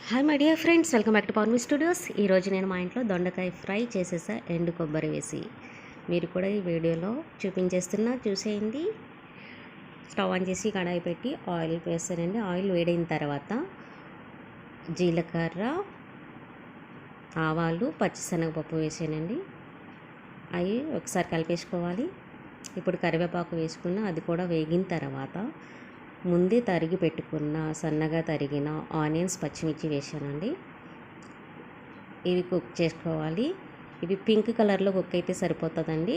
Hi my dear friends, welcome back to Pournami studios. ఈరోజు నేను మా ఇంట్లో దొండకాయ ఫ్రై చేసేసా, ఎండు కొబ్బరి వేసి. మీరు కూడా ఈ వీడియోలో చూపించేస్తున్నా, చూసేయండి. స్టవ్ ఆన్ చేసి కడాయి పెట్టి ఆయిల్ వేసానండి. ఆయిల్ వేడైన తర్వాత జీలకర్ర, ఆవాలు, పచ్చిశనగపప్పు వేసానండి. అవి ఒకసారి కలిపేసుకోవాలి. ఇప్పుడు కరివేపాకు వేసుకున్న అది కూడా వేగిన తర్వాత ముందే తరిగి పెట్టుకున్న సన్నగా తరిగిన ఆనియన్స్, పచ్చిమిర్చి వేసానండి. ఇవి కుక్ చేసుకోవాలి. ఇవి పింక్ కలర్లో కుక్ అయితే సరిపోతుందండి.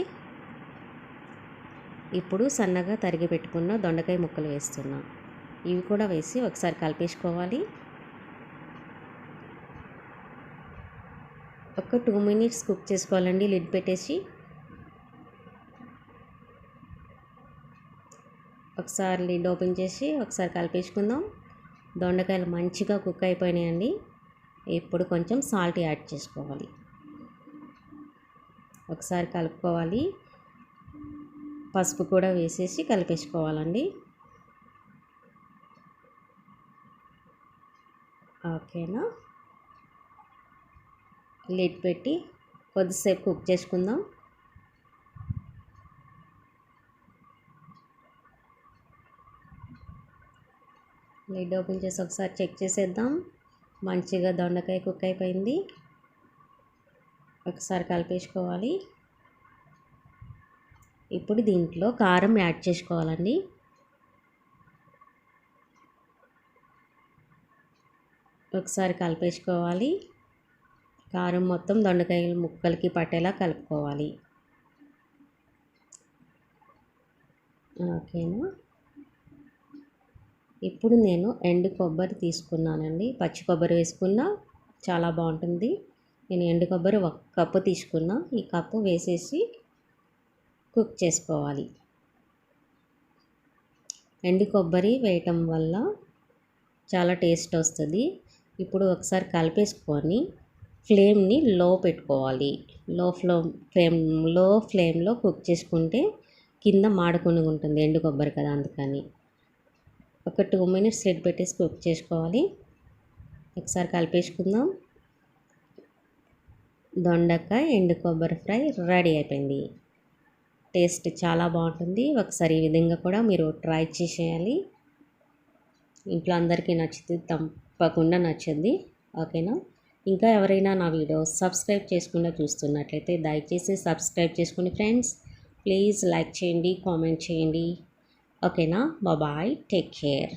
ఇప్పుడు సన్నగా తరిగి పెట్టుకున్న దొండకాయ ముక్కలు వేస్తున్నా. ఇవి కూడా వేసి ఒకసారి కలిపేసుకోవాలి. ఒక 2 మినిట్స్ కుక్ చేసుకోవాలండి, లిడ్ పెట్టేసి. ఒకసారి లిడ్ ఓపెన్ చేసి ఒకసారి కలిపేసుకుందాం. దొండకాయలు మంచిగా కుక్ అయిపోయినాయండి. ఇప్పుడు కొంచెం సాల్ట్ యాడ్ చేసుకోవాలి. ఒకసారి కలుపుకోవాలి. పసుపు కూడా వేసేసి కలిపేసుకోవాలండి. ఓకేనా? లిడ్ పెట్టి కొద్దిసేపు కుక్ చేసుకుందాం. లిడ్ ఓపెన్ చేసి ఒకసారి చెక్ చేసేద్దాం. మంచిగా దొండకాయ కుక్ అయిపోయింది. ఒకసారి కలిపేసుకోవాలి. ఇప్పుడు దీంట్లో కారం యాడ్ చేసుకోవాలండి. ఒకసారి కలిపేసుకోవాలి. కారం మొత్తం దొండకాయ ముక్కలకి పట్టేలా కలుపుకోవాలి. ఓకేనా? ఇప్పుడు నేను ఎండు కొబ్బరి తీసుకున్నానండి. పచ్చి కొబ్బరి వేసుకున్నా చాలా బాగుంటుంది. నేను ఎండు కొబ్బరి 1 కప్పు తీసుకున్నా. ఈ కప్పు వేసేసి కుక్ చేసుకోవాలి. ఎండు కొబ్బరి వేయటం వల్ల చాలా టేస్ట్ వస్తుంది. ఇప్పుడు ఒకసారి కలిపేసుకొని ఫ్లేమ్ని లో పెట్టుకోవాలి. లో ఫ్లేమ్లో కుక్ చేసుకుంటే కింద మాడకుండా ఉంటుంది. ఎండు కొబ్బరి కదా, అందుకని ఒక 2 మినిట్స్ లిడ్ పెట్టేసి కుక్ చేసుకోవాలి. ఒకసారి కలిపేసుకుందాం. దొండకాయ ఎండు కొబ్బరి ఫ్రై రెడీ అయిపోయింది. టేస్ట్ చాలా బాగుంటుంది. ఒకసారి ఈ విధంగా కూడా మీరు ట్రై చేసేయాలి. ఇంట్లో అందరికీ నచ్చితే తప్పకుండా నచ్చింది. ఓకేనా? ఇంకా ఎవరైనా నా వీడియో సబ్స్క్రైబ్ చేసుకుండా చూస్తున్నట్లయితే దయచేసి సబ్స్క్రైబ్ చేసుకోండి ఫ్రెండ్స్. ప్లీజ్ లైక్ చేయండి, కామెంట్ చేయండి. ఓకేనా? Bye, take care.